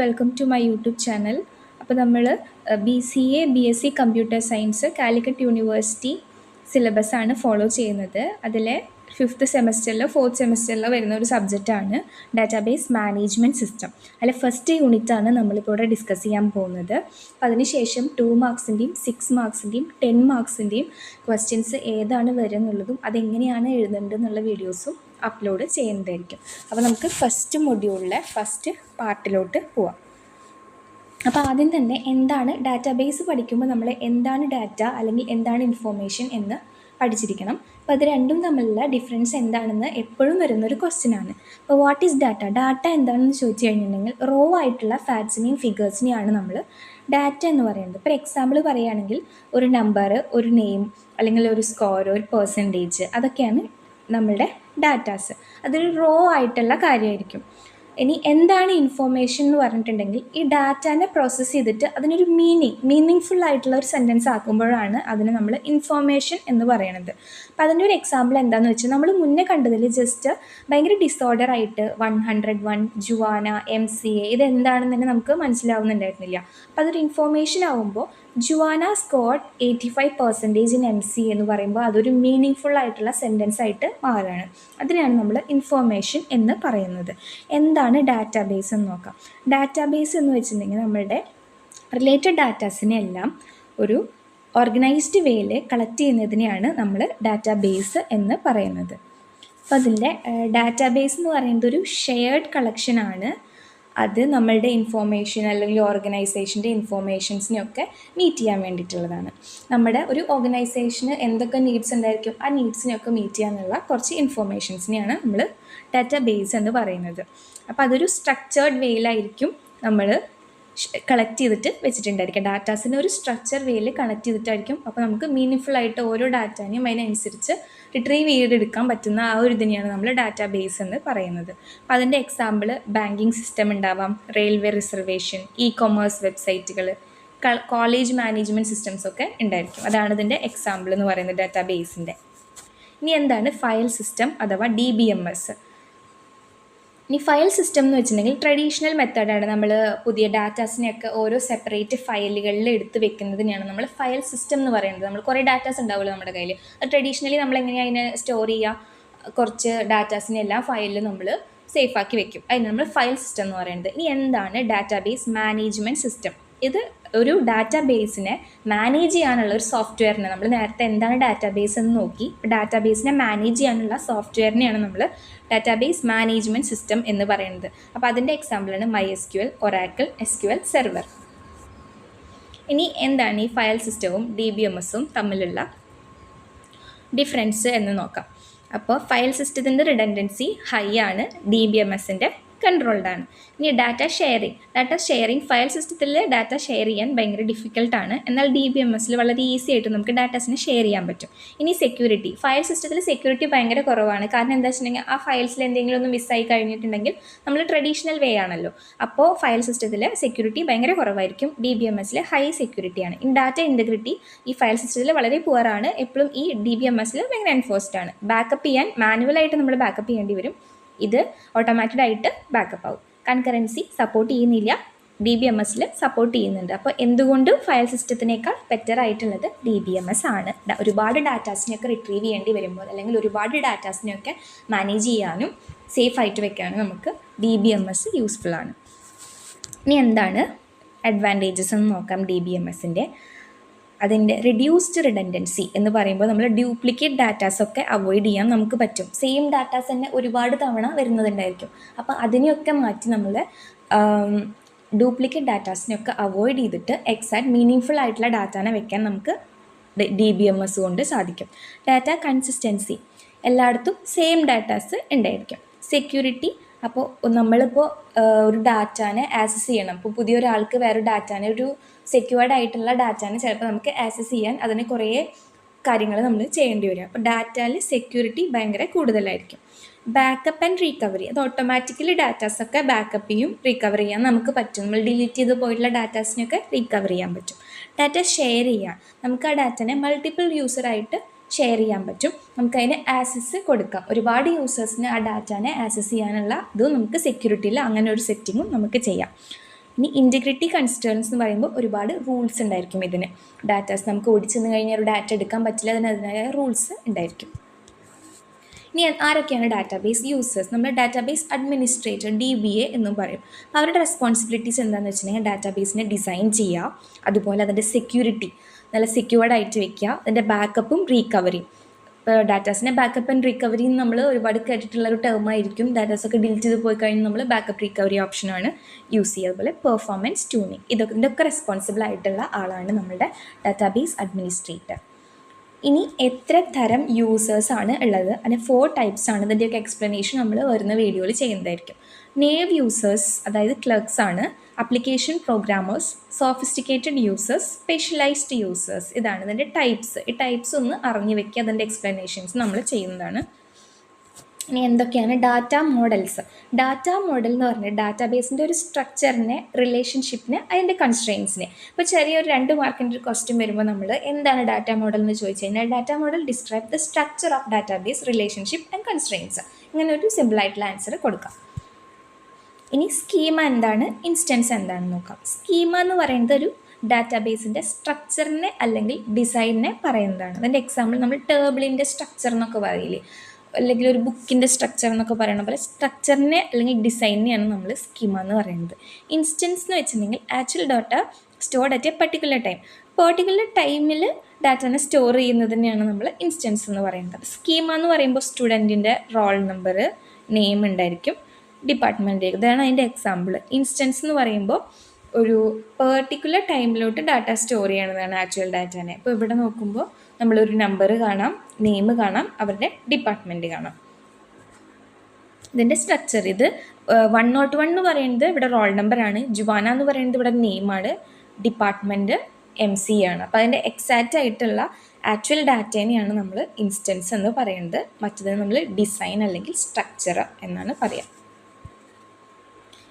Welcome to my YouTube channel. അപ്പോൾ നമ്മൾ BCA BSc computer science Calicut university സിലബസാണ് follow ചെയ്യുന്നത്. അതിലെ 5th സെമസ്റ്ററിലോ 4th സെമസ്റ്ററിലോ വരുന്ന ഒരു സബ്ജക്റ്റാണ് ഡാറ്റാബേസ് മാനേജ്മെൻറ്റ് സിസ്റ്റം. അതിലെ ഫസ്റ്റ് യൂണിറ്റാണ് നമ്മളിപ്പോൾ ഇവിടെ ഡിസ്കസ് ചെയ്യാൻ പോകുന്നത്. അപ്പോൾ അതിനുശേഷം 2 മാർക്സിൻ്റെയും 6 മാർക്സിൻ്റെയും 10 മാർക്സിൻ്റെയും ക്വസ്റ്റ്യൻസ് ഏതാണ് വരുന്നുള്ളതും അതെങ്ങനെയാണ് എഴുതേണ്ടതെന്നുള്ള വീഡിയോസും അപ്ലോഡ് ചെയ്യുന്നതായിരിക്കും. അപ്പോൾ നമുക്ക് ഫസ്റ്റ് മൊഡ്യൂളിലെ ഫസ്റ്റ് പാർട്ടിലോട്ട് പോവാം. അപ്പോൾ ആദ്യം തന്നെ എന്താണ് ഡാറ്റാബേസ് പഠിക്കുമ്പോൾ നമ്മൾ എന്താണ് ഡാറ്റ അല്ലെങ്കിൽ എന്താണ് ഇൻഫോർമേഷൻ എന്ന് പഠിച്ചിരിക്കണം. അപ്പോൾ അത് രണ്ടും തമ്മിലുള്ള ഡിഫറൻസ് എന്താണെന്ന് എപ്പോഴും വരുന്നൊരു ക്വസ്റ്റ്യനാണ്. അപ്പോൾ വാട്ട് ഈസ് ഡാറ്റ? ഡാറ്റ എന്താണെന്ന് ചോദിച്ചു കഴിഞ്ഞിട്ടുണ്ടെങ്കിൽ റോ ആയിട്ടുള്ള ഫാക്ട്സിനെയും ഫിഗേഴ്സിനെയാണ് നമ്മൾ ഡാറ്റ എന്ന് പറയുന്നത്. ഇപ്പോൾ എക്സാമ്പിൾ പറയുകയാണെങ്കിൽ ഒരു നമ്പർ, ഒരു നെയിം, അല്ലെങ്കിൽ ഒരു സ്കോർ, ഒരു പെർസെൻറ്റേജ്, അതൊക്കെയാണ് നമ്മളുടെ ഡാറ്റാസ്. അതൊരു റോ ആയിട്ടുള്ള കാര്യമായിരിക്കും. ഇനി എന്താണ് ഇൻഫോർമേഷൻ എന്ന് പറഞ്ഞിട്ടുണ്ടെങ്കിൽ ഈ ഡാറ്റാനെ പ്രോസസ്സ് ചെയ്തിട്ട് അതിനൊരു മീനിങ് ഫുൾ ആയിട്ടുള്ള ഒരു സെൻറ്റൻസ് ആക്കുമ്പോഴാണ് അതിന് നമ്മൾ ഇൻഫോർമേഷൻ എന്ന് പറയുന്നത്. അപ്പോൾ അതിൻ്റെ ഒരു എക്സാമ്പിൾ എന്താണെന്ന് വെച്ചാൽ നമ്മൾ മുന്നേ കണ്ടതിൽ ജസ്റ്റ് ഭയങ്കര ഡിസോർഡർ ആയിട്ട് 101, ജുവാന, MCA ഇതെന്താണെന്ന് തന്നെ നമുക്ക് മനസ്സിലാവുന്നുണ്ടായിരുന്നില്ല. അപ്പോൾ അതൊരു ഇൻഫോർമേഷൻ ആകുമ്പോൾ ജുവാന സ്കോർഡ് 85% ഇൻ MCA എന്ന് പറയുമ്പോൾ അതൊരു മീനിങ് ഫുൾ ആയിട്ടുള്ള സെൻറ്റൻസ് ആയിട്ട് മാറുകയാണ്. അതിനെയാണ് നമ്മൾ ഇൻഫോർമേഷൻ എന്ന് പറയുന്നത്. എന്താണ് ഡാറ്റാബേസ് എന്ന് നോക്കാം. ഡാറ്റാബേസ് എന്ന് വെച്ചിട്ടുണ്ടെങ്കിൽ നമ്മളുടെ റിലേറ്റഡ് ഡാറ്റാസിനെ എല്ലാം ഒരു ഓർഗനൈസ്ഡ് വേയിൽ കളക്ട് ചെയ്യുന്നതിനെയാണ് നമ്മൾ ഡാറ്റാബേസ് എന്ന് പറയുന്നത്. അപ്പോൾ അതിൻ്റെ ഡാറ്റാബേസ് എന്ന് പറയുന്നത് ഒരു ഷെയർഡ് കളക്ഷനാണ്. അത് നമ്മളുടെ ഇൻഫോർമേഷൻ അല്ലെങ്കിൽ ഓർഗനൈസേഷൻ്റെ ഇൻഫോർമേഷൻസിനെയൊക്കെ മീറ്റ് ചെയ്യാൻ വേണ്ടിയിട്ടുള്ളതാണ്. നമ്മുടെ ഒരു ഓർഗനൈസേഷന് എന്തൊക്കെ നീഡ്സ് ഉണ്ടായിരിക്കും ആ നീഡ്സിനെയൊക്കെ മീറ്റ് ചെയ്യാനുള്ള കുറച്ച് ഇൻഫോർമേഷൻസിനെയാണ് നമ്മൾ ഡാറ്റാബേസ് എന്ന് പറയുന്നത്. അപ്പോൾ അതൊരു സ്ട്രക്ചേർഡ് വേയിലായിരിക്കും നമ്മൾ കളക്ട് ചെയ്തിട്ട് വെച്ചിട്ടുണ്ടായിരിക്കും. ഡാറ്റാസിന് ഒരു സ്ട്രക്ചർ വേയിൽ കണക്ട് ചെയ്തിട്ടായിരിക്കും. അപ്പോൾ നമുക്ക് മീനിങ് ആയിട്ട് ഓരോ ഡാറ്റാനെയും അതിനനുസരിച്ച് റിട്രീവ് ചെയ്തെടുക്കാൻ പറ്റുന്ന ആ ഒരു ഇതിനെയാണ് നമ്മൾ ഡാറ്റാബേസ് എന്ന് പറയുന്നത്. അപ്പോൾ അതിൻ്റെ എക്സാമ്പിൾ ബാങ്കിങ് സിസ്റ്റം ഉണ്ടാവാം, റെയിൽവേ റിസർവേഷൻ, കൊമേഴ്സ് വെബ്സൈറ്റുകൾ, കോളേജ് മാനേജ്മെൻറ്റ് സിസ്റ്റംസ് ഒക്കെ ഉണ്ടായിരിക്കും. അതാണ് ഇതിൻ്റെ എക്സാമ്പിൾ എന്ന് പറയുന്നത് ഡാറ്റാബേസിൻ്റെ. ഇനി എന്താണ് ഫയൽ സിസ്റ്റം അഥവാ DBMS? ഇനി ഫയൽ സിസ്റ്റം എന്ന് വെച്ചിട്ടുണ്ടെങ്കിൽ ട്രഡീഷണൽ മെത്തേഡാണ്. നമ്മൾ പുതിയ ഡാറ്റാസിനെയൊക്കെ ഓരോ സെപ്പറേറ്റ് ഫയലുകളിൽ എടുത്ത് വെക്കുന്നതിനെയാണ് നമ്മൾ ഫയൽ സിസ്റ്റം എന്ന് പറയുന്നത്. നമ്മൾ കുറേ ഡാറ്റാസ് ഉണ്ടാവുമല്ലോ നമ്മുടെ കയ്യിൽ. അത് ട്രഡീഷണലി നമ്മൾ എങ്ങനെയാണ് അതിനെ സ്റ്റോർ ചെയ്യുക? കുറച്ച് ഡാറ്റാസിനെ എല്ലാം ഫയലിൽ നമ്മൾ സേഫാക്കി വെക്കും. അതിന് നമ്മൾ ഫയൽ സിസ്റ്റം എന്ന് പറയുന്നത്. ഇനി എന്താണ് ഡാറ്റാബേസ് മാനേജ്മെൻറ്റ് സിസ്റ്റം? ഇത് ഒരു ഡാറ്റാബേസിനെ മാനേജ് ചെയ്യാനുള്ള ഒരു സോഫ്റ്റ്വെയറിനെ, നമ്മൾ നേരത്തെ എന്താണ് ഡാറ്റാബേസ് എന്ന് നോക്കി, ഡാറ്റാബേസിനെ മാനേജ് ചെയ്യാനുള്ള സോഫ്റ്റ്വെയറിനെയാണ് നമ്മൾ ഡാറ്റാബേസ് മാനേജ്മെൻറ്റ് സിസ്റ്റം എന്ന് പറയുന്നത്. അപ്പോൾ അതിൻ്റെ എക്സാമ്പിളാണ് MySQL, Oracle, SQL സെർവർ. ഇനി എന്താണ് ഈ ഫയൽ സിസ്റ്റവും DBMSഉം തമ്മിലുള്ള ഡിഫറൻസ് എന്ന് നോക്കാം. അപ്പോൾ ഫയൽ സിസ്റ്റത്തിൻ്റെ റിഡൻഡൻസി ഹൈ ആണ്, DBMSൻ്റെ കൺട്രോൾഡ് ആണ്. ഇനി ഡാറ്റ ഷെയറിങ് ഫയൽ സിസ്റ്റത്തിൽ ഡാറ്റ ഷെയർ ചെയ്യാൻ ഭയങ്കര ഡിഫിക്കൽട്ടാണ്. എന്നാൽ DBMSൽ വളരെ ഈസി ആയിട്ട് നമുക്ക് ഡാറ്റാസിനെ ഷെയർ ചെയ്യാൻ പറ്റും. ഇനി സെക്യൂരിറ്റി, ഫയൽ സിസ്റ്റത്തിൽ സെക്യൂരിറ്റി ഭയങ്കര കുറവാണ്. കാരണം എന്താ വെച്ചിട്ടുണ്ടെങ്കിൽ ആ ഫയൽസിൽ എന്തെങ്കിലും ഒന്ന് മിസ്സായി കഴിഞ്ഞിട്ടുണ്ടെങ്കിൽ നമ്മൾ ട്രഡീഷണൽ വേ ആണല്ലോ. അപ്പോൾ ഫയൽ സിസ്റ്റത്തിൽ സെക്യൂരിറ്റി ഭയങ്കര കുറവായിരിക്കും. DBMSൽ ഹൈ സെക്യൂരിറ്റിയാണ്. ഇൻ ഡാറ്റ ഇൻറ്റഗ്രിറ്റി ഈ ഫയൽ സിസ്റ്റത്തിൽ വളരെ പുവറാണ്. എപ്പോഴും ഈ DBMSൽ ഭയങ്കര എൻഫോഴ്സ്ഡ് ആണ്. ബാക്കപ്പ് ചെയ്യാൻ മാനുവലായിട്ട് നമ്മൾ ബാക്കപ്പ് ചെയ്യേണ്ടി വരും. ഇത് ഓട്ടോമാറ്റഡ് ആയിട്ട് ബാക്കപ്പ് ആവും. കൺകറൻസി സപ്പോർട്ട് ചെയ്യുന്നില്ല, DBMSൽ സപ്പോർട്ട് ചെയ്യുന്നുണ്ട്. അപ്പോൾ എന്തുകൊണ്ടും ഫയൽ സിസ്റ്റത്തിനേക്കാൾ ബെറ്റർ ആയിട്ടുള്ളത് DBMS ആണ്. ഒരുപാട് ഡാറ്റാസിനെയൊക്കെ റിട്രീവ് ചെയ്യേണ്ടി വരുമ്പോൾ അല്ലെങ്കിൽ ഒരുപാട് ഡാറ്റാസിനെയൊക്കെ മാനേജ് ചെയ്യാനും സേഫ് ആയിട്ട് വെക്കാനും നമുക്ക് DBMS യൂസ്ഫുൾ ആണ്. ഇനി എന്താണ് അഡ്വാൻറ്റേജസ് എന്ന് നോക്കാം DBMSൻ്റെ. അതിൻ്റെ റിഡ്യൂസ്ഡ് റിഡൻഡൻസി എന്ന് പറയുമ്പോൾ നമ്മൾ ഡ്യൂപ്ലിക്കേറ്റ് ഡാറ്റാസൊക്കെ അവോയ്ഡ് ചെയ്യാൻ നമുക്ക് പറ്റും. സെയിം ഡാറ്റാസ് തന്നെ ഒരുപാട് തവണ വരുന്നതുണ്ടായിരിക്കും. അപ്പോൾ അതിനെയൊക്കെ മാറ്റി നമ്മൾ ഡ്യൂപ്ലിക്കേറ്റ് ഡാറ്റാസിനെയൊക്കെ അവോയ്ഡ് ചെയ്തിട്ട് എക്സാക്ട് മീനിങ് ഫുൾ ആയിട്ടുള്ള ഡാറ്റാനെ വെക്കാൻ നമുക്ക് DBMS കൊണ്ട് സാധിക്കും. ഡാറ്റ കൺസിസ്റ്റൻസി, എല്ലായിടത്തും സെയിം ഡാറ്റാസ് ഉണ്ടായിരിക്കും. സെക്യൂരിറ്റി, അപ്പോൾ നമ്മളിപ്പോൾ ഒരു ഡാറ്റാനെ ആക്സസ് ചെയ്യണം. അപ്പോൾ പുതിയൊരാൾക്ക് വേറെ ഡാറ്റാനെ, ഒരു സെക്യൂർഡ് ആയിട്ടുള്ള ഡാറ്റാനെ ചിലപ്പോൾ നമുക്ക് ആക്സസ് ചെയ്യാൻ അതിന് കുറേ കാര്യങ്ങൾ നമ്മൾ ചെയ്യേണ്ടി വരും. അപ്പോൾ ഡാറ്റയിൽ സെക്യൂരിറ്റി ഭയങ്കര കൂടുതലായിരിക്കും. ബാക്കപ്പ് ആൻഡ് റീകവറി, അത് ഓട്ടോമാറ്റിക്കലി ഡാറ്റാസൊക്കെ ബാക്കപ്പ് ചെയ്യും, റിക്കവർ ചെയ്യാൻ നമുക്ക് പറ്റും. നമ്മൾ ഡിലീറ്റ് ചെയ്ത് പോയിട്ടുള്ള ഡാറ്റാസിനെയൊക്കെ റിക്കവർ ചെയ്യാൻ പറ്റും. ഡാറ്റ ഷെയർ ചെയ്യാം, നമുക്ക് ആ ഡാറ്റനെ മൾട്ടിപ്പിൾ യൂസറായിട്ട് ഷെയർ ചെയ്യാൻ പറ്റും. നമുക്കതിന് ആക്സസ് കൊടുക്കാം. ഒരുപാട് യൂസേഴ്സിന് ആ ഡാറ്റാനെ ആക്സസ് ചെയ്യാനുള്ള ഇതും നമുക്ക് സെക്യൂരിറ്റിയിൽ അങ്ങനെ ഒരു സെറ്റിങ്ങും നമുക്ക് ചെയ്യാം. ഇനി ഇൻറ്റഗ്രിറ്റി കൺസേൺസ് എന്ന് പറയുമ്പോൾ ഒരുപാട് റൂൾസ് ഉണ്ടായിരിക്കും ഇതിന്. ഡാറ്റാസ് നമുക്ക് ഓടിച്ചെന്ന് കഴിഞ്ഞാൽ ഒരു ഡാറ്റ എടുക്കാൻ പറ്റില്ല, അതിനതിനായ റൂൾസ് ഉണ്ടായിരിക്കും. ഇനി ആരൊക്കെയാണ് ഡാറ്റാബേസ് യൂസേഴ്സ്? നമ്മൾ ഡാറ്റാബേസ് അഡ്മിനിസ്ട്രേറ്റർ DBA എന്നും പറയും. അപ്പോൾ അവരുടെ റെസ്പോൺസിബിലിറ്റീസ് എന്താണെന്ന് വെച്ചിട്ടുണ്ടെങ്കിൽ ഡാറ്റാബേസിനെ ഡിസൈൻ ചെയ്യുക, അതുപോലെ അതിൻ്റെ സെക്യൂരിറ്റി നല്ല സെക്യൂർഡ് ആയിട്ട് വെക്കുക, അതിൻ്റെ ബാക്കപ്പും റീകവറിയും. ഇപ്പോൾ ഡാറ്റാസിനെ ബാക്കപ്പ് ആൻഡ് റിക്കവറി നമ്മൾ ഒരുപാട് കേട്ടിട്ടുള്ള ഒരു ടേമായിരിക്കും. ഡാറ്റാസൊക്കെ ഡിലീറ്റ് ചെയ്ത് പോയി കഴിഞ്ഞാൽ നമ്മൾ ബാക്കപ്പ് റിക്കവറി ഓപ്ഷനാണ് യൂസ് ചെയ്യുക. അതുപോലെ പെർഫോമൻസ് ട്യൂണിങ്, ഇതിൻ്റെയൊക്കെ റെസ്പോൺസിബിൾ ആയിട്ടുള്ള ആളാണ് നമ്മുടെ ഡാറ്റാബേസ് അഡ്മിനിസ്ട്രേറ്റർ. ഇനി എത്ര തരം യൂസേഴ്സാണ് ഉള്ളത്? അതിന് 4 ടൈപ്സ് ആണ്. ഇതിൻ്റെയൊക്കെ എക്സ്പ്ലനേഷൻ നമ്മൾ വരുന്ന വീഡിയോയിൽ ചെയ്യുന്നതായിരിക്കും. നേവ് യൂസേഴ്സ്, അതായത് ക്ലർക്സ് ആണ്. Application programmers, sophisticated users, specialised users. ഇതാണ് ഇതിൻ്റെ ടൈപ്സ്. ഈ ടൈപ്സ് ഒന്ന് അറിഞ്ഞു വെക്കുക, അതിൻ്റെ എക്സ്പ്ലനേഷൻസ് നമ്മൾ ചെയ്യുന്നതാണ്. ഇനി എന്തൊക്കെയാണ് ഡാറ്റ മോഡൽസ്? ഡാറ്റ മോഡൽ എന്ന് പറഞ്ഞാൽ ഡാറ്റാബേസിൻ്റെ ഒരു സ്ട്രക്ചറിനെ, റിലേഷൻഷിപ്പിനെ, അതിൻ്റെ കൺസ്ട്രെയിൻസിനെ. ഇപ്പോൾ ചെറിയൊരു 2 മാർക്കിൻ്റെ ഒരു ക്വസ്റ്റ്യൻ വരുമ്പോൾ നമ്മൾ എന്താണ് ഡാറ്റ മോഡൽ എന്ന് ചോദിച്ചു കഴിഞ്ഞാൽ data model describe the structure of database, relationship and constraints. ഇങ്ങനെ ഒരു സിമ്പിളായിട്ടുള്ള ആൻസർ കൊടുക്കാം. ഇനി സ്കീമ എന്താണ്, ഇൻസ്റ്റൻസ് എന്താണെന്ന് നോക്കാം. സ്കീമ എന്ന് പറയുന്നത് ഒരു ഡാറ്റാബേസിൻ്റെ സ്ട്രക്ചറിനെ അല്ലെങ്കിൽ ഡിസൈനിനെ പറയുന്നതാണ്. അതിൻ്റെ എക്സാമ്പിൾ നമ്മൾ ടേബിളിൻ്റെ സ്ട്രക്ചർ എന്നൊക്കെ പറയില്ലേ, അല്ലെങ്കിൽ ഒരു ബുക്കിൻ്റെ സ്ട്രക്ചർ എന്നൊക്കെ പറയുന്ന പോലെ സ്ട്രക്ചറിനെ അല്ലെങ്കിൽ ഡിസൈനിനെയാണ് നമ്മൾ സ്കീമ എന്ന് പറയുന്നത്. ഇൻസ്റ്റൻസ് എന്ന് വെച്ചിട്ടുണ്ടെങ്കിൽ actual data stored at A particular ടൈമിൽ ഡാറ്റനെ സ്റ്റോർ ചെയ്യുന്നതിനെയാണ് നമ്മൾ ഇൻസ്റ്റൻസ് എന്ന് പറയുന്നത്. സ്കീമ എന്ന് പറയുമ്പോൾ സ്റ്റുഡൻറ്റിൻ്റെ റോൾ നമ്പർ, നെയിം ഉണ്ടായിരിക്കും, ഡിപ്പാർട്ട്മെൻറ്റ്, ഇതാണ് അതിൻ്റെ എക്സാമ്പിൾ. ഇൻസ്റ്റൻസ് എന്ന് പറയുമ്പോൾ ഒരു പെർട്ടിക്കുലർ ടൈമിലോട്ട് ഡാറ്റ സ്റ്റോർ ചെയ്യണതാണ് ആക്ച്വൽ ഡാറ്റാനെ. അപ്പോൾ ഇവിടെ നോക്കുമ്പോൾ നമ്മളൊരു നമ്പർ കാണാം, നെയിം കാണാം, അവരുടെ ഡിപ്പാർട്ട്മെൻറ്റ് കാണാം. ഇതിൻ്റെ സ്ട്രക്ചർ ഇത് 101 എന്ന് പറയുന്നത് ഇവിടെ റോൾ നമ്പറാണ്, ജുവാന എന്ന് പറയുന്നത് ഇവിടെ നെയിമാണ്, ഡിപ്പാർട്ട്മെൻറ്റ് MC ആണ്. അപ്പോൾ അതിൻ്റെ എക്സാക്റ്റ് ആയിട്ടുള്ള ആക്ച്വൽ ഡാറ്റേനെയാണ് നമ്മൾ ഇൻസ്റ്റൻസ് എന്ന് പറയുന്നത്. മറ്റേത് നമ്മൾ ഡിസൈൻ അല്ലെങ്കിൽ സ്ട്രക്ചർ എന്നാണ് പറയുക.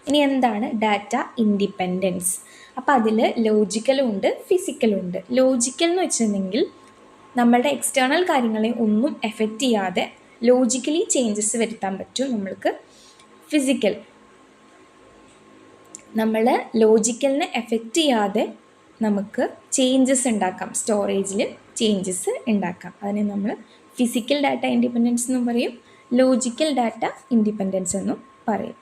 ഇനി എന്താണ് ഡാറ്റ ഇൻഡിപെൻഡൻസ്? അപ്പോൾ അതിൽ ലോജിക്കലും ഉണ്ട്, ഫിസിക്കലും ഉണ്ട്. ലോജിക്കൽ എന്ന് വെച്ചിട്ടുണ്ടെങ്കിൽ നമ്മളുടെ എക്സ്റ്റേണൽ കാര്യങ്ങളെ ഒന്നും എഫക്റ്റ് ചെയ്യാതെ ലോജിക്കലി ചേഞ്ചസ് വരുത്താൻ പറ്റും നമ്മൾക്ക്. ഫിസിക്കൽ നമ്മൾ ലോജിക്കലിനെ എഫക്റ്റ് ചെയ്യാതെ നമുക്ക് ചേഞ്ചസ് ഉണ്ടാക്കാം, സ്റ്റോറേജിൽ ചേഞ്ചസ് ഉണ്ടാക്കാം. അതിനെ നമ്മൾ ഫിസിക്കൽ ഡാറ്റ ഇൻഡിപെൻഡൻസ് എന്നും പറയും, ലോജിക്കൽ ഡാറ്റ ഇൻഡിപെൻഡൻസ് എന്നും പറയും.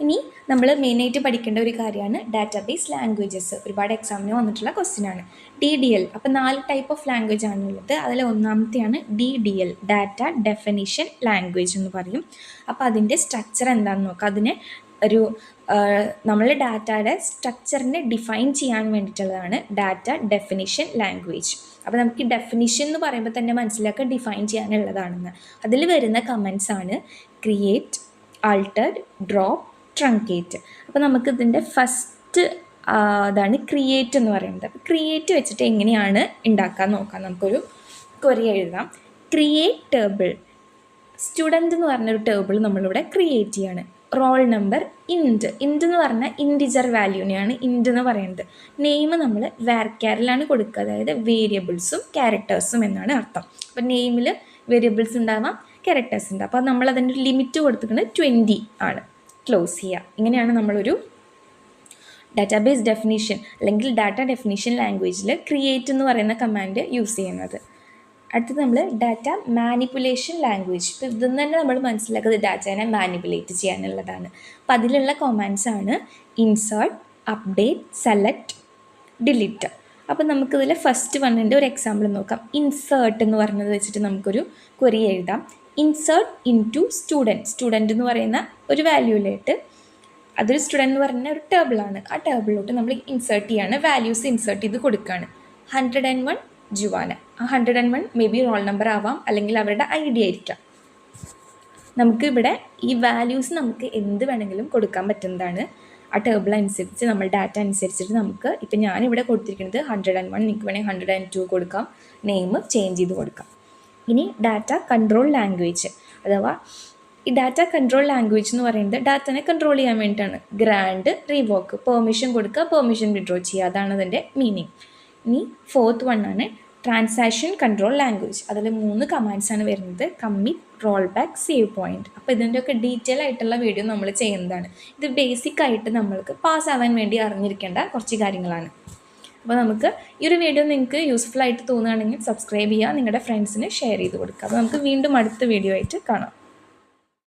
ഇനി നമ്മൾ മെയിനായിട്ട് പഠിക്കേണ്ട ഒരു കാര്യമാണ് ഡാറ്റാബേസ് ലാംഗ്വേജസ്. ഒരുപാട് എക്സാമിന് വന്നിട്ടുള്ള ക്വസ്റ്റ്യനാണ്. DDL, അപ്പോൾ 4 ടൈപ്പ് ഓഫ് ലാംഗ്വേജ് ആണുള്ളത്. അതിൽ ഒന്നാമത്തെയാണ് DDL, ഡാറ്റ ഡെഫിനിഷൻ ലാംഗ്വേജ് എന്ന് പറയും. അപ്പോൾ അതിൻ്റെ സ്ട്രക്ചർ എന്താണെന്ന് നോക്കാം. അതിനെ ഒരു നമ്മൾ ഡാറ്റയുടെ സ്ട്രക്ചറിനെ ഡിഫൈൻ ചെയ്യാൻ വേണ്ടിയിട്ടുള്ളതാണ് ഡാറ്റ ഡെഫിനിഷൻ ലാംഗ്വേജ്. അപ്പോൾ നമുക്ക് ഡെഫിനിഷൻ എന്ന് പറയുമ്പോൾ തന്നെ മനസ്സിലാക്കുക ഡിഫൈൻ ചെയ്യാനുള്ളതാണെന്ന്. അതിൽ വരുന്ന കമൻസ് ആണ് ക്രിയേറ്റ്, ആൾട്ടർ, ഡ്രോപ്പ്, ട്രങ്കേറ്റ്. അപ്പോൾ നമുക്ക് ഇതിൻ്റെ ഫസ്റ്റ് അതാണ് ക്രിയേറ്റ് എന്ന് പറയുന്നത്. അപ്പോൾ ക്രിയേറ്റ് വെച്ചിട്ട് എങ്ങനെയാണ് ഉണ്ടാക്കാൻ നോക്കാം. നമുക്കൊരു ക്വറി എഴുതാം. ക്രിയേറ്റ് ടേബിൾ, സ്റ്റുഡൻറ്റ് എന്ന് പറഞ്ഞൊരു ടേബിൾ നമ്മളിവിടെ ക്രിയേറ്റ് ചെയ്യാണ്. റോൾ നമ്പർ ഇൻറ്റ് എന്ന് പറഞ്ഞാൽ ഇൻറ്റിജർ വാല്യൂനെയാണ് ഇൻറ്റ് എന്ന് പറയുന്നത്. നെയിം നമ്മൾ വാർക്യാറിലാണ് കൊടുക്കുക, അതായത് വേരിയബിൾസും ക്യാരക്ടേഴ്സും എന്നാണ് അർത്ഥം. അപ്പോൾ നെയിമിൽ വേരിയബിൾസ് ഉണ്ടാവാം, ക്യാരക്ടേഴ്സ് ഉണ്ടാവും. അപ്പോൾ നമ്മൾ അതിൻ്റെ ഒരു ലിമിറ്റ് കൊടുത്തിട്ടുണ്ട് 20 ആണ്. ക്ലോസ് ചെയ്യുക. ഇങ്ങനെയാണ് നമ്മളൊരു ഡാറ്റാബേസ് ഡെഫിനിഷൻ അല്ലെങ്കിൽ ഡാറ്റ ഡെഫിനിഷൻ ലാംഗ്വേജിൽ ക്രിയേറ്റ് എന്ന് പറയുന്ന കമാൻഡ് യൂസ് ചെയ്യുന്നത്. അടുത്തത് നമ്മൾ ഡാറ്റ മാനിപ്പുലേഷൻ ലാംഗ്വേജ്. ഇപ്പോൾ ഇതെന്ന് തന്നെ നമ്മൾ മനസ്സിലാക്കുന്നത് ഡാറ്റേനെ മാനിപ്പുലേറ്റ് ചെയ്യാനുള്ളതാണ്. അപ്പോൾ അതിലുള്ള കമാൻഡ്സ് ആണ് ഇൻസേർട്ട്, അപ്ഡേറ്റ്, സെലക്ട്, ഡിലീറ്റ്. അപ്പോൾ നമുക്കിതിൽ ഫസ്റ്റ് വണ്ണിൻ്റെ ഒരു എക്സാമ്പിൾ നോക്കാം. ഇൻസേർട്ട് എന്ന് പറഞ്ഞത് വെച്ചിട്ട് നമുക്കൊരു ക്വറി എഴുതാം. ഇൻസേർട്ട് ഇൻടു സ്റ്റുഡൻറ്റ് എന്ന് പറയുന്ന ഒരു വാല്യൂയിലായിട്ട്, അതൊരു സ്റ്റുഡൻറ്റ് എന്ന് പറയുന്ന ഒരു ടേബിളാണ്. ആ ടേബിളിലോട്ട് നമ്മൾ ഇൻസേർട്ട് ചെയ്യാണ്, വാല്യൂസ് ഇൻസേർട്ട് ചെയ്ത് കൊടുക്കുകയാണ്. 101 ജുവാന. ആ 101 മേ ബി റോൾ നമ്പർ ആവാം, അല്ലെങ്കിൽ അവരുടെ ID ആയിരിക്കാം. നമുക്ക് ഇവിടെ ഈ വാല്യൂസ് നമുക്ക് എന്ത് വേണമെങ്കിലും കൊടുക്കാൻ പറ്റുന്നതാണ്. ആ ടേബിൾ അനുസരിച്ച് നമ്മൾ ഡാറ്റ അനുസരിച്ചിട്ട് നമുക്ക്, ഇപ്പം ഞാനിവിടെ കൊടുത്തിരിക്കുന്നത് 101, നിങ്ങൾക്ക് വേണമെങ്കിൽ 102 കൊടുക്കാം, നെയിം ചേഞ്ച് ചെയ്ത് കൊടുക്കാം. ഇനി ഡാറ്റ കൺട്രോൾ ലാംഗ്വേജ്, അഥവാ ഈ ഡാറ്റ കൺട്രോൾ ലാംഗ്വേജ് എന്ന് പറയുന്നത് ഡാറ്റനെ കൺട്രോൾ ചെയ്യാൻ വേണ്ടിയിട്ടാണ്. ഗ്രാൻഡ്, റിവോക്ക്, പെർമിഷൻ കൊടുക്കുക, പെർമിഷൻ വിഡ്രോ ചെയ്യുക, അതാണ് അതിൻ്റെ മീനിങ്. ഇനി 4th വണ്ണാണ് ട്രാൻസാക്ഷൻ കൺട്രോൾ ലാംഗ്വേജ്. അതിൽ 3 കമാൻഡ്സാണ് വരുന്നത്: commit, roll back, save point. അപ്പോൾ ഇതിൻ്റെയൊക്കെ ഡീറ്റെയിൽ ആയിട്ടുള്ള വീഡിയോ നമ്മൾ ചെയ്യുന്നതാണ്. ഇത് ബേസിക് ആയിട്ട് നമ്മൾക്ക് പാസ്സാവാൻ വേണ്ടി അറിഞ്ഞിരിക്കേണ്ട കുറച്ച് കാര്യങ്ങളാണ്. അപ്പോൾ നമുക്ക് ഈ ഒരു വീഡിയോ നിങ്ങൾക്ക് യൂസ്ഫുൾ ആയിട്ട് തോന്നുകയാണെങ്കിൽ സബ്സ്ക്രൈബ് ചെയ്യുക, നിങ്ങളുടെ ഫ്രണ്ട്സിന് ഷെയർ ചെയ്ത് കൊടുക്കുക. അപ്പോൾ നമുക്ക് വീണ്ടും അടുത്ത വീഡിയോ ആയിട്ട് കാണാം.